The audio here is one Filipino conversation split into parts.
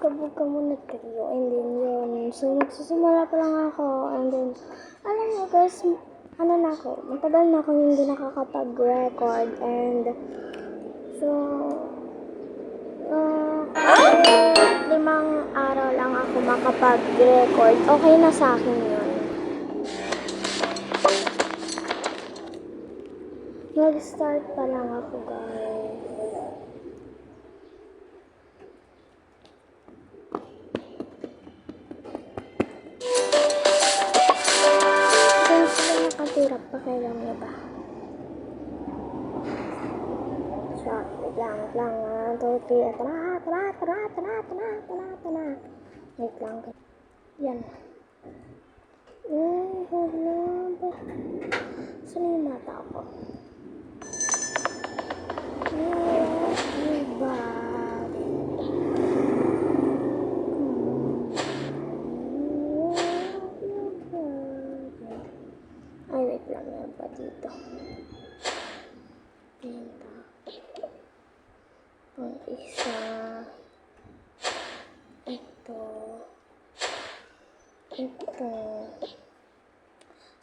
Kabog ka muna kayo, and then yun. So, magsusimula pa lang ako, and then, alam mo, guys, ano na ako, matagal na ako hindi nakakapag-record, and, so, kahit 5 araw lang ako makapag-record, okay na sa akin yun. Mag-start pa lang ako, guys. Hirap pa kailang niya ba? So, wait lang. 1, 2, 3, tara. Wait lang. Yan. Saan yung mata ko? Ay, wait lang yan pa dito. Pinta. Ang isa. Ito.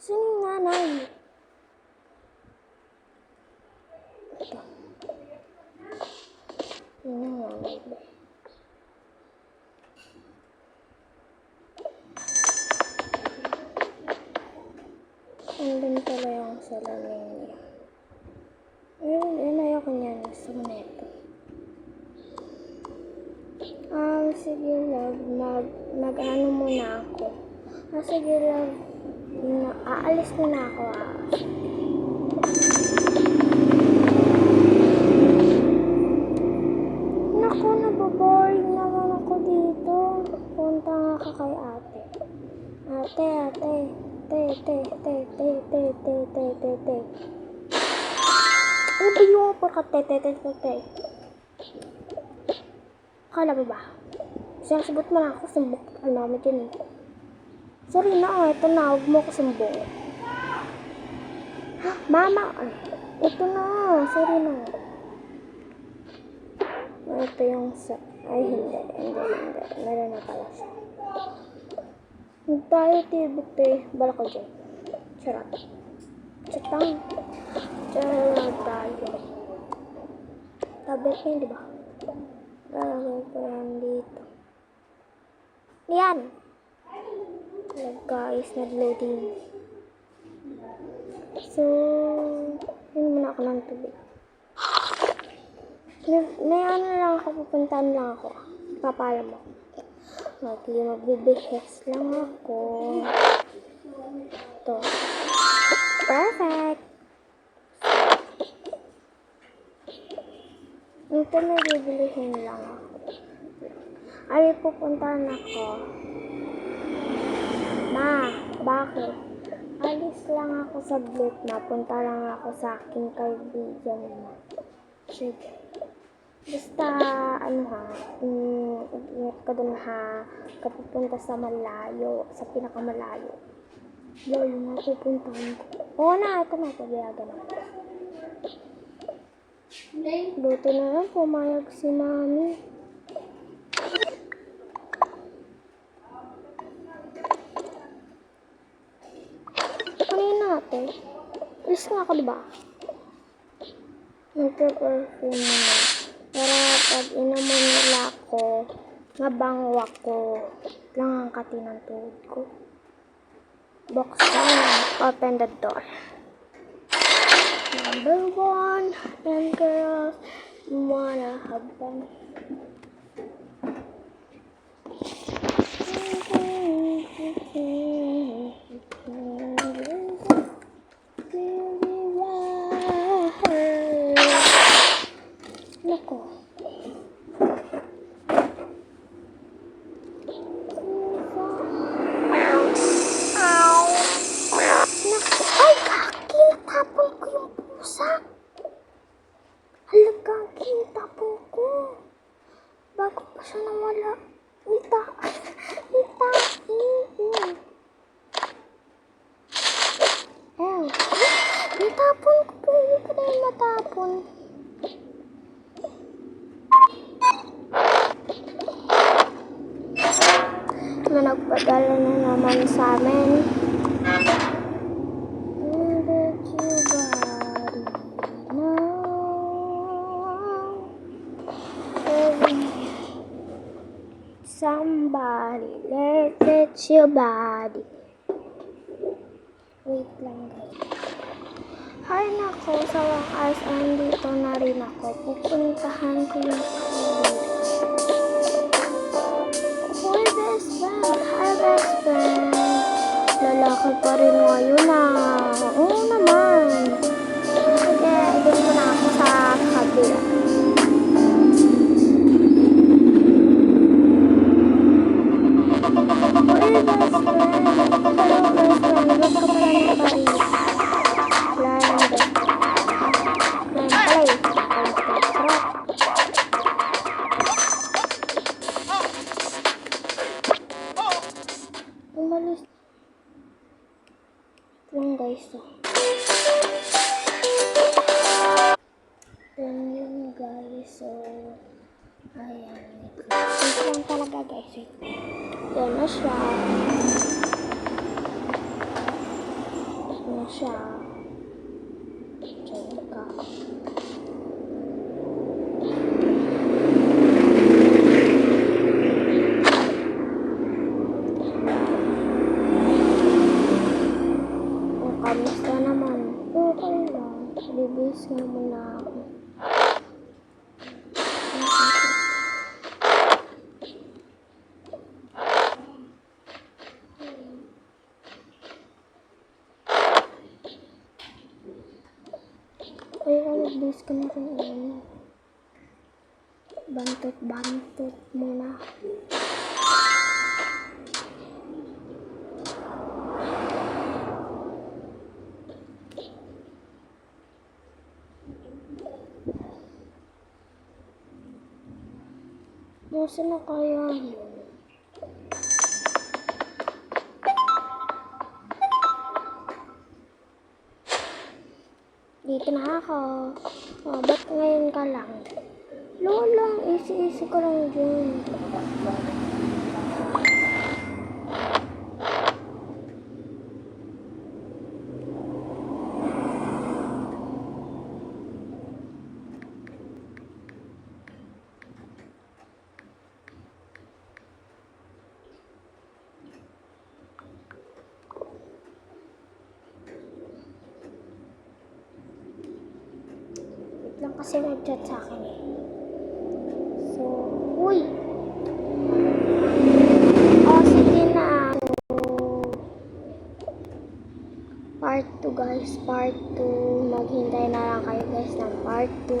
Sino yung nanay? Ito. Yun yung nanay. Andun pala yung salamin niya. Ayun, ayoko niyan. Gusto ko na ito. Sige love, mag-ano muna ako. Sige love, aalis na ako. Naku, nababoring naman ako dito. Punta nga ka kay ate. Ate. Ano ba yung pagka-te? Akala mo ba? Sinasabot mo na ako, sumbok. Alam mo dyan eh. Sorry na, ito na. Huwag mo ako sumbok. Mama! Ito na. Sorry na. Ito yung sa... Ay, hindi. Meron na pala siya. Huwag tayo, tibok eh. Bala ko dyan. Charot. Charot tayo. Tablet niya, di ba? Lalagay ko yan dito. Yan! Guys, nag-loading. So, yun muna ako ng tubig. May ano lang ako, pupuntahan lang ako. Papala mo. Magbibihes lang ako. Ito. Perfect! Ito may bibilihin lang ako. Ay, pupuntahan ako. Ma, bakit? Alis lang ako sa saglit na. Punta lang ako sa aking kaibigan mo. Sige. Basta, ingat ka dun ha. Kapupunta sa malayo, sa pinakamalayo. Layo nga pupuntahan ko. Oo na, ito na, pabiyagan na. Buti na lang, pumayag si mami. Natin. Alis nga ako, diba? Nagpe-perfume na. Para pag inaman nila ako, mabango ako. Lang ang kati ng tuhod ko. Buksan. Open the door. Number 1. And girls, wanna have fun. Nako. Ay, kinitapon ko yung pusa. Halagang kinitapon ko. Bago pa siya nawala. Natapon ko po. Hindi pa rin natapon. na nagpadala na naman sa amin. Somebody, let your body. Wait lang guys. Hi nako, sa wakas, andito na rin ako. Pupuntahan ko yung Hoy best friend, hi best friend. Lalaki pa rin ngayon ah. Oo naman. Sige, doon ko na ako sa kabila. Umalis lang guys. Then yun guys. So, ayan. Ito lang talaga guys. Yan na siya. Yan na siya. Diyan ka. Kamusta naman? Okay lang. Bibis nga muna ako. Ay, bibis ka na rin. Bantot muna. Nasaan na kaya yun? Dito na ako. Oh, ba't ngayon ka lang? Lola, easy ko lang dyan. Lang kasi nag-chat sa akin eh. So, uy! Oh, sige na. So, part 2 guys. Part 2. Maghintay na lang kayo guys ng part 2.